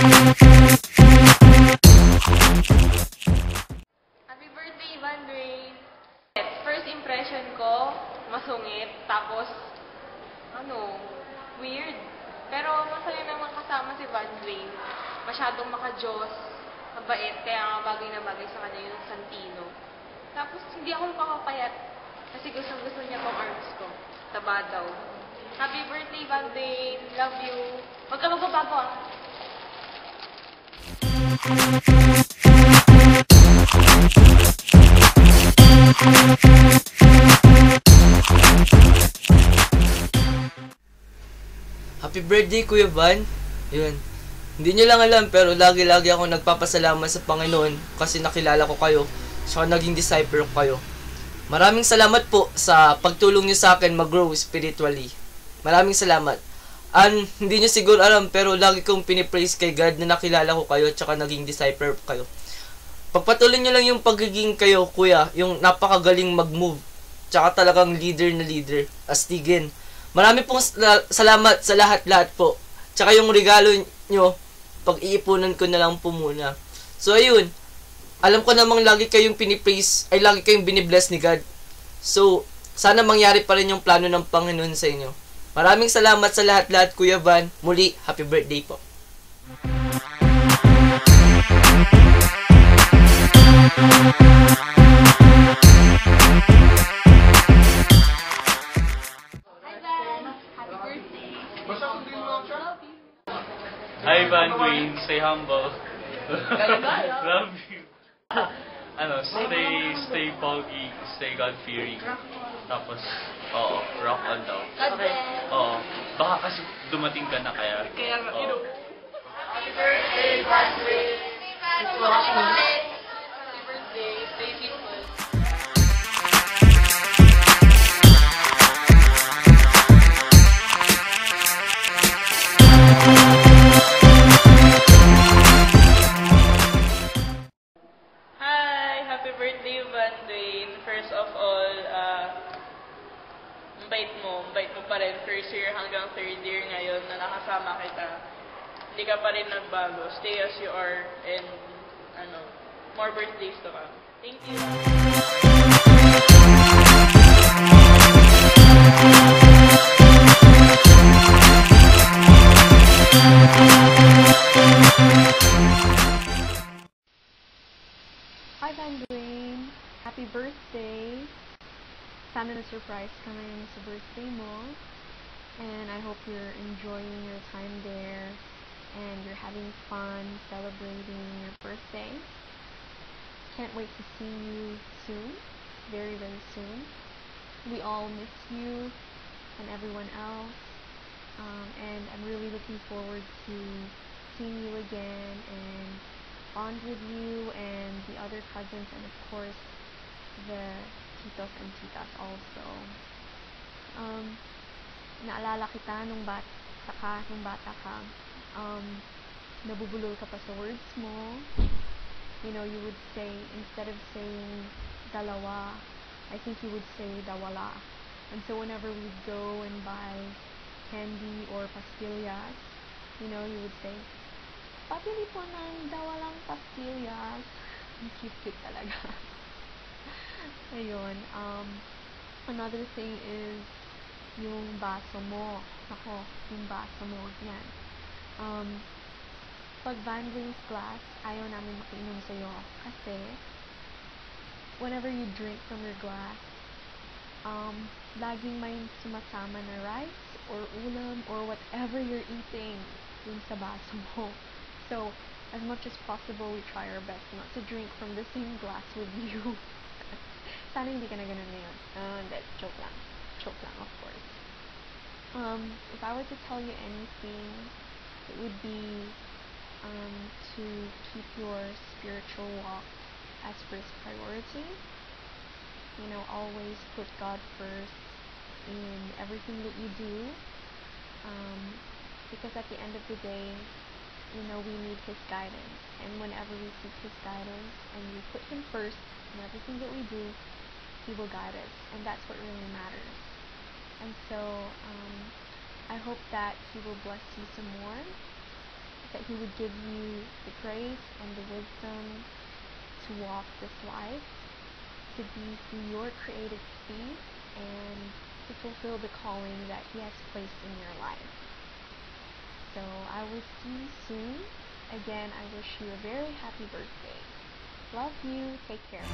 Happy birthday, Vandre! First impression ko, masungit, tapos, weird. Pero masaya naman kasama si Vandre. Masyadong maka-Diyos, mabait, kaya nga bagay na bagay sa kanya yung Santino. Tapos, hindi ako napakapayat kasi gustong-gusto niya tong arms ko. Taba daw. Happy birthday, Vandre! Love you! Huwag ka magbabago ah! Happy birthday, Kuya Van. Yun. Hindi nyo lang alam, pero lagi-lagi ako nagpapasalamat sa Panginoon kasi nakilala ko kayo, saka naging disciple ko kayo. Maraming salamat po sa pagtulong nyo sa akin mag-grow spiritually. Maraming salamat. Hindi nyo siguro alam, pero lagi kong pinipraise kay God na nakilala ko kayo, tsaka naging disciple ko kayo. Pagpatuloy nyo lang yung pagiging kayo, Kuya, yung napakagaling mag-move, tsaka talagang leader na leader, astigin. Marami pong salamat sa lahat-lahat po. Tsaka yung regalo nyo, pag-iipunan ko na lang po muna. So, ayun. Alam ko namang lagi kayong pinipraise, ay lagi kayong binibless ni God. So, sana mangyari pa rin yung plano ng Panginoon sa inyo. Maraming salamat sa lahat-lahat, Kuya Van. Muli, happy birthday po. Hi, Van Queen. Stay humble. Love you. Stay foggy, stay God-fearing. Tapos, rock on daw. Oo. Baka kasi dumating ka na kaya. Happy birthday, Van Queen! Happy birthday, stay simple. Happy birthday, Vandre. First of all, mabait mo pa rin. First year hanggang third year ngayon na nakasama kita. Hindi ka pa rin nagbago. Stay as you are and, more birthdays to come. Thank you. Hi, Van Dwayne. Happy birthday. Sana na-surprise ka ngayon sa birthday mo. And I hope you're enjoying your time there and you're having fun celebrating your birthday. Can't wait to see you soon. Very, very soon. We all miss you and everyone else. And I'm really looking forward to seeing you again and bond with you and the other cousins and of course the titos and titas also. Naalala kita nung bata ka, nabubulol ka pa sa words mo. You know, you would say, instead of saying dalawa, I think you would say dawala. And so whenever we go and buy candy or pastillas, you know, you would say, pabili po ng dawalang pastillas. Ang cute talaga. Ayun. Another thing is yung baso mo. Ako, yung baso mo. Yan. Pag Van Dwayne's glass, ayaw namin makiinom sa'yo. Kasi, whenever you drink from your glass, laging may sumasama na rice or ulam or whatever you're eating dun sa baso mo. So, as much as possible, we try our best not to drink from the same glass with you. Sana hindi ka na ganun ngayon. Hindi, joke lang. Joke lang, of course. If I were to tell you anything, it would be to keep your spiritual walk as first priority. You know, always put God first in everything that you do. Because at the end of the day, you know, we need His guidance. And whenever we seek His guidance and we put Him first in everything that we do, He will guide us. And that's what really matters. And so, I hope that He will bless you some more that He would give you the grace and the wisdom to walk this life, to be through your creative speed, and to fulfill the calling that He has placed in your life. So I will see you soon. Again, I wish you a very happy birthday. Love you. Take care.